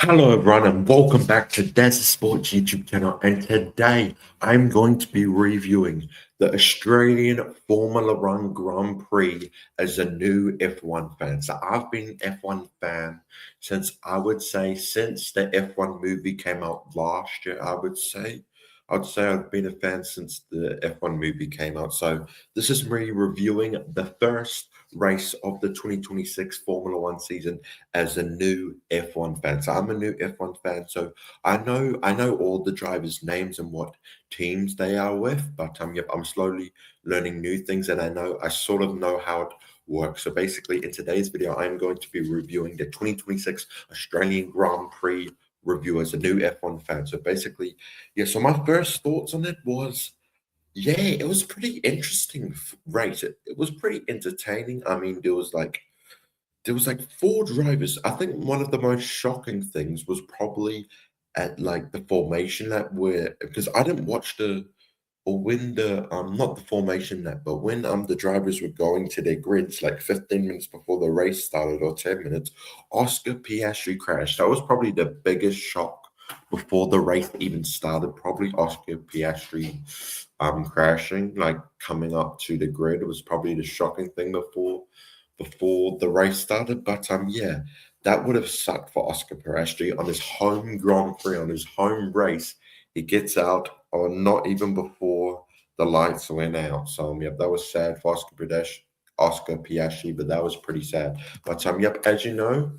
Hello, everyone, and welcome back to Desert Sports YouTube channel. And today I'm going to be reviewing the Australian Formula One Grand Prix as a new F1 fan. So I've been an F1 fan since since the F1 movie came out last year. I'd say I've been a fan since the F1 movie came out. So this is me reviewing the first race of the 2026 Formula One season as a new F1 fan. So I'm a new F1 fan, so I know all the drivers' names and what teams they are with, but I'm slowly learning new things, and I sort of know how it works. So basically, in today's video, I'm going to be reviewing the 2026 Australian Grand Prix review as a new F1 fan. So basically, yeah. So my first thoughts on it was, yeah, it was pretty interesting race. It was pretty entertaining. I mean, there was like four drivers. I think one of the most shocking things was probably at like the formation lap where because I didn't watch the or when the not the formation lap, but when the drivers were going to their grids like 15 minutes before the race started or 10 minutes, Oscar Piastri crashed. That was probably the biggest shock before the race even started. Probably Oscar Piastri crashing, like coming up to the grid was probably the shocking thing before the race started. But yeah, that would have sucked for Oscar Piastri on his home Grand Prix, on his home race. He gets out or not even before the lights went out. So yep, that was sad for Oscar Piastri, but that was pretty sad. But yep, as you know,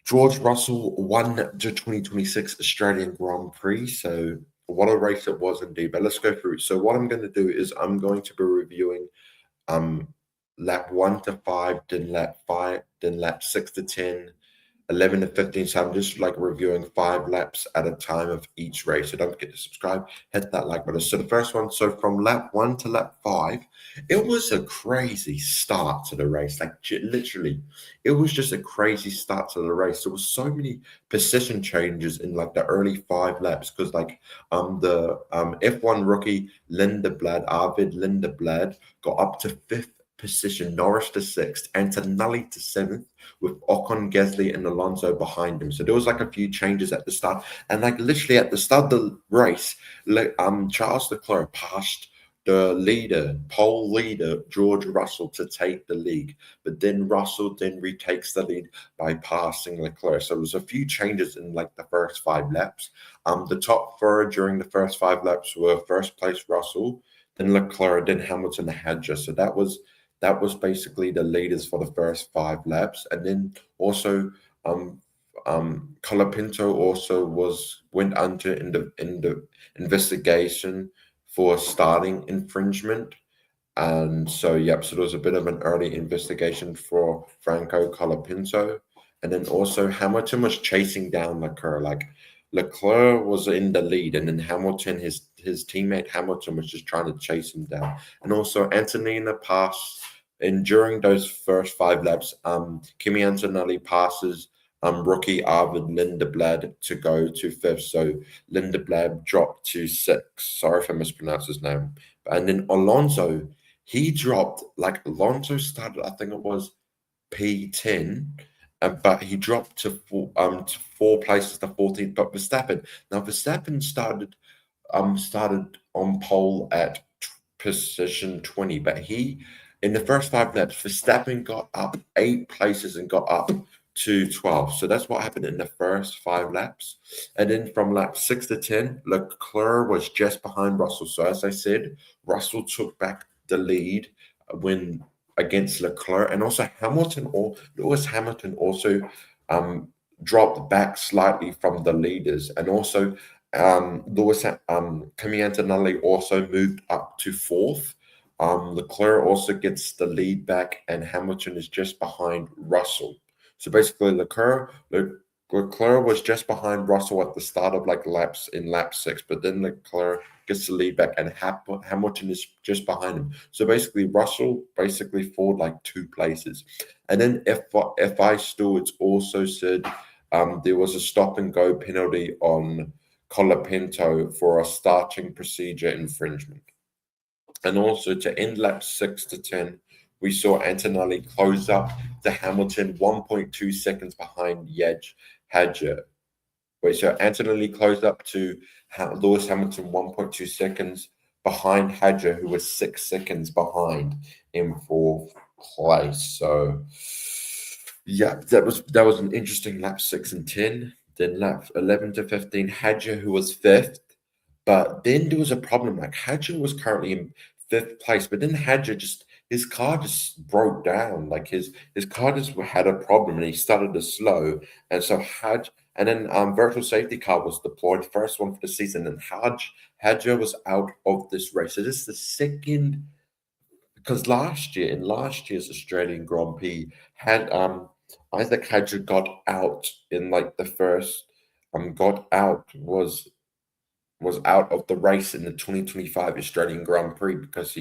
George Russell won the 2026 Australian Grand Prix. So what a race it was indeed. But let's go through it. So what I'm going to do is I'm going to be reviewing um lap 1 to 5, then lap 5, then lap 6 to 10, 11 to 15. So I'm just like reviewing 5 laps at a time of each race. So don't forget to subscribe, hit that like button. So the first one, so from lap 1 to lap 5, it was a crazy start to the race. Like literally, it was just a crazy start to the race. There was so many position changes in like the early 5 laps because like the F1 rookie Arvid Lindeblad got up to fifth position, Norris to sixth, Antonelli to seventh, with Ocon, Gasly, and Alonso behind him. So there was like a few changes at the start, and like literally at the start of the race, Charles Leclerc passed the pole leader, George Russell, to take the lead. But then Russell then retakes the lead by passing Leclerc. So there was a few changes in like the first 5 laps. The top four during the first 5 laps were first place Russell, then Leclerc, then Hamilton, Hadjar. So that was basically the leaders for the first 5 laps, and then also Colapinto also went under in the investigation for starting infringement, and so yep, so there was a bit of an early investigation for Franco Colapinto, and then also Hamilton was chasing down Leclerc. Like Leclerc was in the lead, and then Hamilton, his teammate Hamilton, was just trying to chase him down, and also Antonina passed. And during those first 5 laps, Kimi Antonelli passes rookie Arvid Lindeblad to go to fifth. So Lindeblad dropped to sixth. Sorry if I mispronounced his name. And then Alonso, he dropped, like Alonso started, I think it was P10, but he dropped to four places to 14th. But Verstappen started on pole at position 20, but he in the first 5 laps, Verstappen got up 8 places and got up to 12. So that's what happened in the first 5 laps. And then from lap 6 to 10, Leclerc was just behind Russell. So as I said, Russell took back the lead when against Leclerc, and also Lewis Hamilton also dropped back slightly from the leaders, and also Kimi Antonelli also moved up to fourth. Leclerc also gets the lead back, and Hamilton is just behind Russell. So basically, Leclerc was just behind Russell at the start of like laps in lap 6, but then Leclerc gets the lead back, and Hamilton is just behind him. So basically, Russell basically falls like 2 places. And then FI stewards also said there was a stop and go penalty on Colapinto for a starting procedure infringement. And also to end lap 6 to 10, we saw Antonelli close up to Hamilton 1.2 seconds behind Hadjar. Wait, so Antonelli closed up to Lewis Hamilton 1.2 seconds behind Hadjar, who was 6 seconds behind in fourth place. So yeah, that was an interesting lap 6 and 10. Then lap 11 to 15, Hadjar, who was fifth. But then there was a problem. Like Hadjar was currently in fifth place, but then Hadjar just his car just broke down. Like his car just had a problem and he started to slow. And so and then virtual safety car was deployed, first one for the season, and Hadjar was out of this race. So this is the second, because in last year's Australian Grand Prix had Isaac Hadjar got out in like the first got out was out of the race in the 2025 Australian Grand Prix because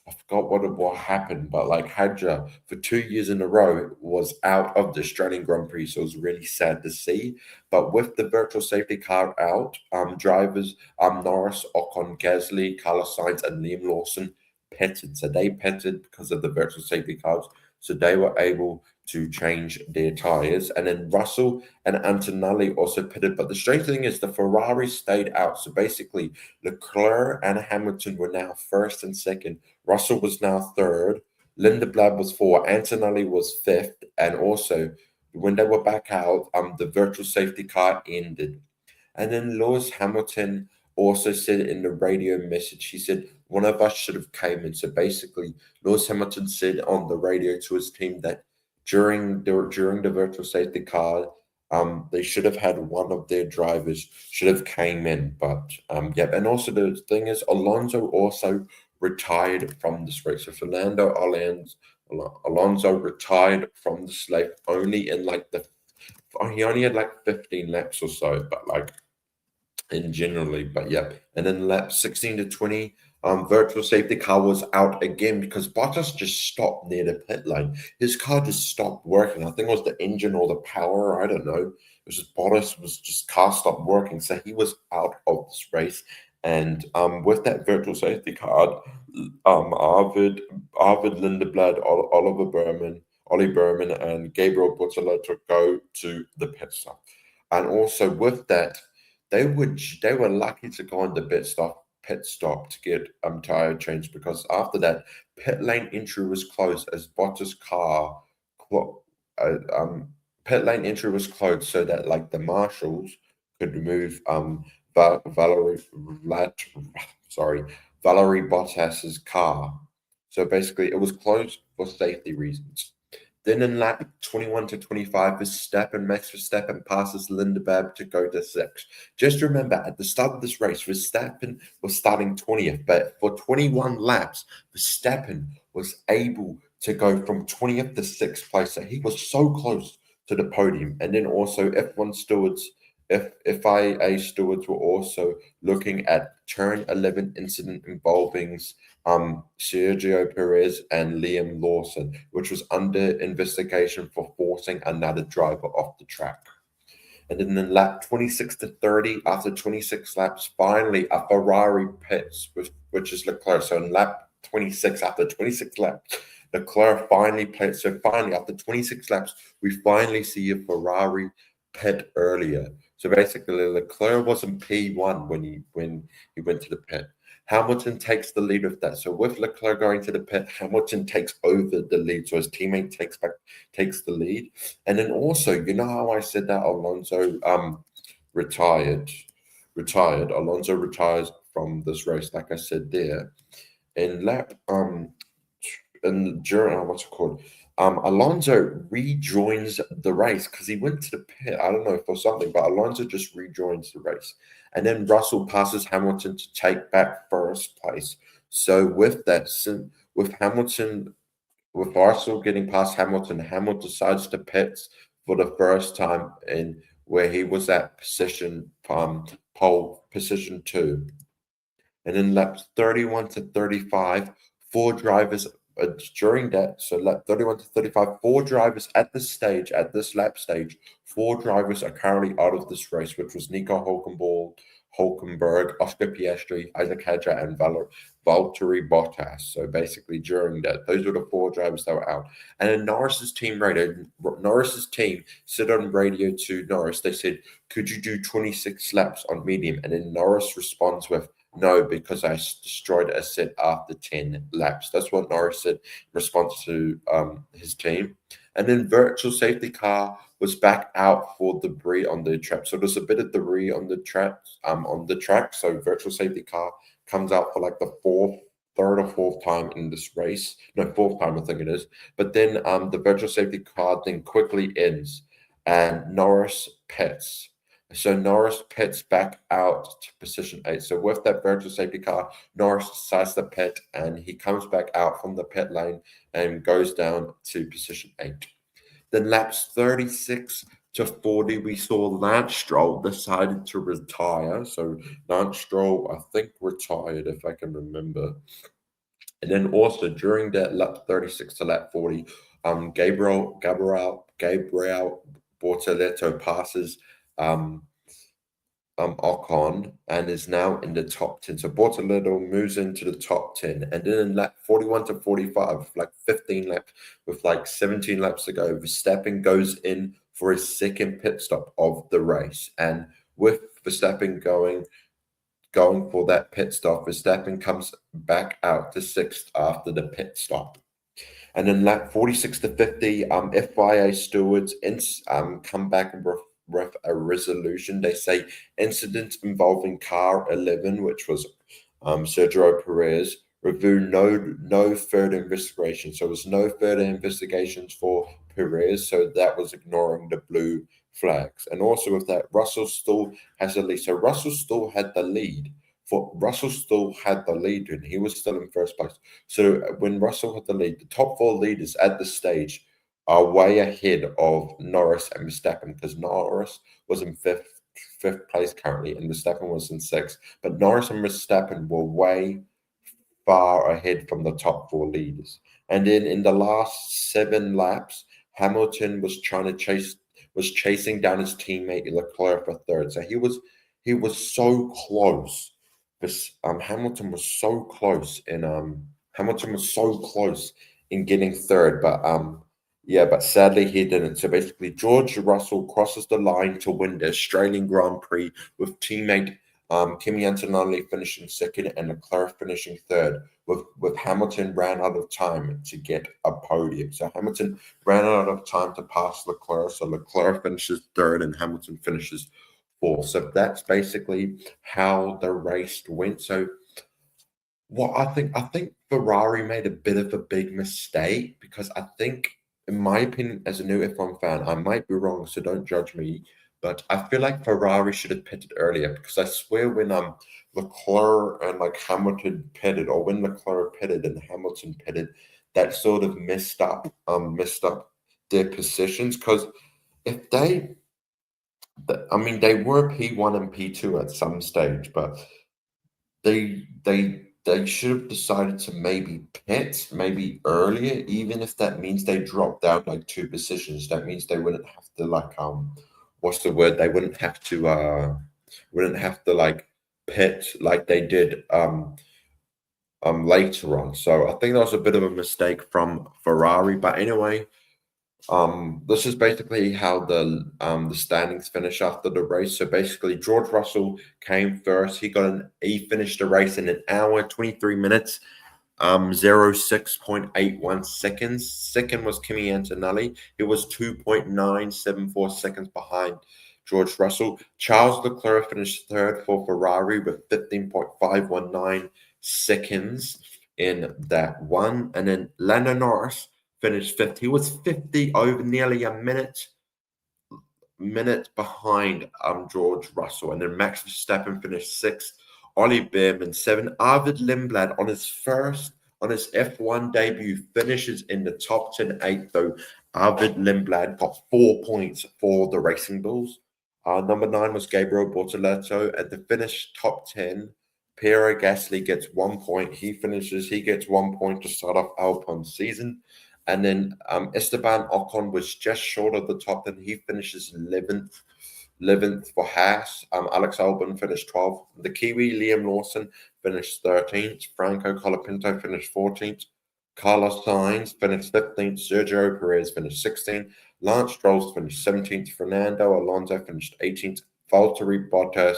I forgot what happened, but like Hadja for 2 years in a row was out of the Australian Grand Prix, so it was really sad to see. But with the virtual safety car out, drivers Norris, Ocon, Gasly, Carlos Sainz, and Liam Lawson pitted. So they pitted because of the virtual safety cars, so they were able to change their tires. And then Russell and Antonelli also pitted. But the strange thing is the Ferrari stayed out. So basically, Leclerc and Hamilton were now first and second. Russell was now third. Lindeblad was fourth. Antonelli was fifth. And also, when they were back out, the virtual safety car ended. And then Lewis Hamilton also said in the radio message, he said, one of us should have came in. So basically, Lewis Hamilton said on the radio to his team that during the virtual safety car, they should have had one of their drivers should have came in. But yeah, and also the thing is, Alonso also retired from this race. So Alonso retired from the slate only in like he only had like 15 laps or so, but like in generally, but yeah. And then lap 16 to 20, virtual safety car was out again because Bottas just stopped near the pit lane. His car just stopped working. I think it was the engine or the power. I don't know. It was just Bottas was just car stopped working. So he was out of this race. And with that virtual safety car, Arvid Lindeblad, Oliver Berman, Ollie Berman, and Gabriel Bortoleto go to the pit stop. And also with that, they were lucky to go on the pit stop to get tire change, because after that pit lane entry was closed as Bottas' car uh, um pit lane entry was closed so that like the marshals could move Valerie Valerie Bottas's car. So basically it was closed for safety reasons. Then in lap 21 to 25, Max Verstappen passes Lindeberg to go to sixth. Just remember, at the start of this race, Verstappen was starting 20th, but for 21 laps, Verstappen was able to go from 20th to sixth place. So he was so close to the podium. And then also F1 stewards, FIA stewards were also looking at turn 11 incident involving Sergio Perez and Liam Lawson, which was under investigation for forcing another driver off the track. And then in lap 26 to 30, after 26 laps, finally a Ferrari pits, which is Leclerc. So in lap 26, after 26 laps, Leclerc finally pits. So finally, after 26 laps, we finally see a Ferrari pit earlier. So basically, Leclerc was in P1 when he went to the pit. Hamilton takes the lead with that. So with Leclerc going to the pit, Hamilton takes over the lead. So his teammate takes the lead. And then also, you know how I said that Alonso retired? Alonso retires from this race, like I said there. In lap and during what's it called? Alonso rejoins the race because he went to the pit. I don't know for something, but Alonso just rejoins the race. And then Russell passes Hamilton to take back first place. So with that, with Hamilton, with Russell getting past Hamilton, Hamilton decides to pit for the first time in where he was at pole position 2. And in laps 31 to 35, 4 drivers during that, so lap 31 to 35, 4 drivers at this lap stage, 4 drivers are currently out of this race, which was Nico Hulkenberg, Oscar Piastri, Isaac Hadjar, and Valtteri Bottas. So basically, during that, those were the 4 drivers that were out. And then Norris's team said on radio to Norris, they said, "Could you do 26 laps on medium?" And then Norris responds with, "No, because I destroyed a set after 10 laps." That's what Norris said in response to his team. And then virtual safety car was back out for debris on the track. So there's a bit of debris on the track. So virtual safety car comes out for like the third or fourth time in this race. No, fourth time I think it is. But then the virtual safety car then quickly ends, and Norris pits. So Norris pits back out to position 8. So with that virtual safety car, Norris decides to pit, and he comes back out from the pit lane and goes down to position 8. Then laps 36 to 40, we saw Lance Stroll decided to retire. So Lance Stroll, I think, retired, if I can remember. And then also during that lap 36 to lap 40, Gabriel Bortoleto passes Ocon and is now in the top 10. So Bortoleto moves into the top 10. And then in lap 41 to 45, like 15 laps, with like 17 laps to go, Verstappen goes in for his second pit stop of the race. And with Verstappen going for that pit stop, Verstappen comes back out to 6th after the pit stop. And then lap 46 to 50, FIA stewards come back with a resolution. They say incident involving car 11, which was Sergio Perez, review no further investigation. So there's no further investigations for Perez. So that was ignoring the blue flags. And also with that, Russell still has the lead. So Russell still had the lead. Russell still had the lead, and he was still in first place. So when Russell had the lead, the top 4 leaders at the stage are way ahead of Norris and Verstappen, because Norris was in fifth place currently, and Verstappen was in 6th. But Norris and Verstappen were way far ahead from the top 4 leaders. And then in the last 7 laps, Hamilton was chasing down his teammate Leclerc for 3rd. So he was so close. Hamilton was so close in getting 3rd, but sadly he didn't. So basically, George Russell crosses the line to win the Australian Grand Prix with teammate Kimi Antonelli finishing 2nd and Leclerc finishing 3rd. With Hamilton ran out of time to get a podium. So Hamilton ran out of time to pass Leclerc. So Leclerc finishes 3rd and Hamilton finishes 4th. So that's basically how the race went. So what I think Ferrari made a bit of a big mistake, because I think, in my opinion, as a new F1 fan, I might be wrong, so don't judge me, but I feel like Ferrari should have pitted earlier, because I swear when Leclerc and like Hamilton pitted, or when Leclerc pitted and Hamilton pitted, that sort of messed up their positions. Because if they were P1 and P2 at some stage, but they should have decided to maybe pit maybe earlier, even if that means they drop down like 2 positions. That means they wouldn't have to what's the word? They wouldn't have to like pit like they did later on. So I think that was a bit of a mistake from Ferrari. But anyway, this is basically how the standings finish after the race. So basically, George Russell came first. He finished the race in 1 hour, 23 minutes, 06.81 seconds. Second was Kimi Antonelli. He was 2.974 seconds behind George Russell. Charles Leclerc finished 3rd for Ferrari with 15.519 seconds in that one. And then Lando Norris finished 5th. He was 50 over nearly a minute behind George Russell. And then Max Verstappen finished 6th. Ollie Behrman 7th. Arvid Lindblad on his F1 debut finishes in the top 10 8th, though. Arvid Lindblad got 4 points for the Racing Bulls. Number 9 was Gabriel Bortoleto. At the finish top 10, Pierre Gasly gets 1 point. He gets 1 point to start off Alpine's season. And then Esteban Ocon was just short of the top 10. He finishes 11th 11th for Haas. Alex Albon finished 12th. The Kiwi Liam Lawson finished 13th. Franco Colapinto finished 14th. Carlos Sainz finished 15th. Sergio Perez finished 16th. Lance Stroll finished 17th. Fernando Alonso finished 18th. Valtteri Bottas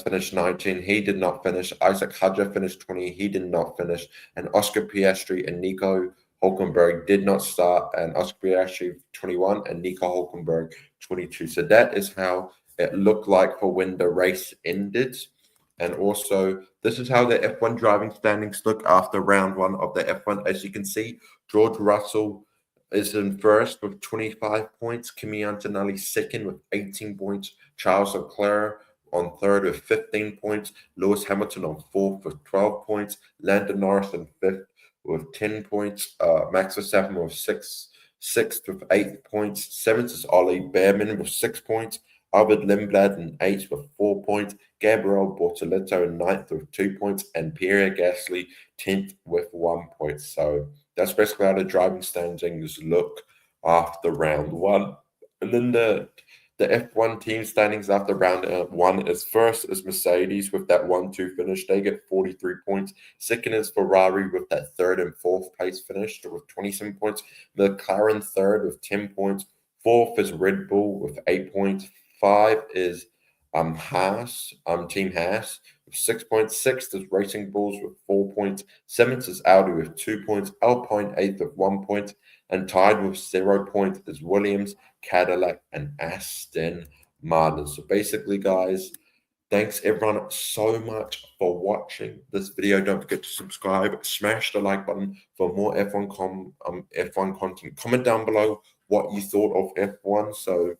finished 19. He did not finish. Isaac Hadjar finished 20. He did not finish. And Oscar Piastri and Nico Hulkenberg did not start. And Oscar Piastri 21 and Nico Hulkenberg 22. So that is how it looked like for when the race ended. And also, this is how the F1 driving standings look after round one of the F1. As you can see, George Russell is in first with 25 points. Kimi Antonelli second with 18 points. Charles Leclerc on third with 15 points. Lewis Hamilton on fourth with 12 points. Lando Norris in fifth with 10 points. Max Verstappen with sixth with 8 points. Seventh is Ollie Behrman with 6 points. Albert Lindblad in eighth with 4 points. Gabriel Bortoleto in ninth with 2 points. And Pierre Gasly 10th with 1 point. So that's basically how the driving standings look after round one. And then the F1 team standings after round one is first is Mercedes with that 1-2 finish. They get 43 points. Second is Ferrari with that third and fourth place finish with 27 points. McLaren third with 10 points. Fourth is Red Bull with 8 points. Five is Haas, Team Haas with 6 points. Sixth is Racing Bulls with 4 points. Seventh is Audi with 2 points. Alpine eighth with 1 point. And tied with 0 points is Williams, Cadillac, and Aston Martin. So basically, guys, thanks everyone so much for watching this video. Don't forget to subscribe, smash the like button for more F1 content. Comment down below what you thought of F1. So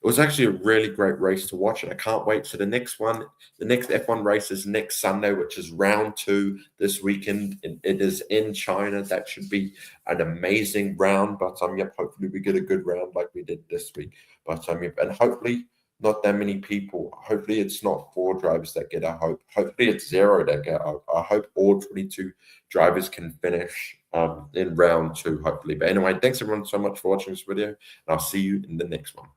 it was actually a really great race to watch, and I can't wait. So the next F1 race is next Sunday, which is round 2 this weekend. It is in China. That should be an amazing round. But yep, hopefully we get a good round like we did this week. But yep, and hopefully not that many people. Hopefully it's not 4 drivers that get out. Hopefully it's 0 that get out. I hope all 22 drivers can finish in round 2, hopefully. But anyway, thanks everyone so much for watching this video, and I'll see you in the next one.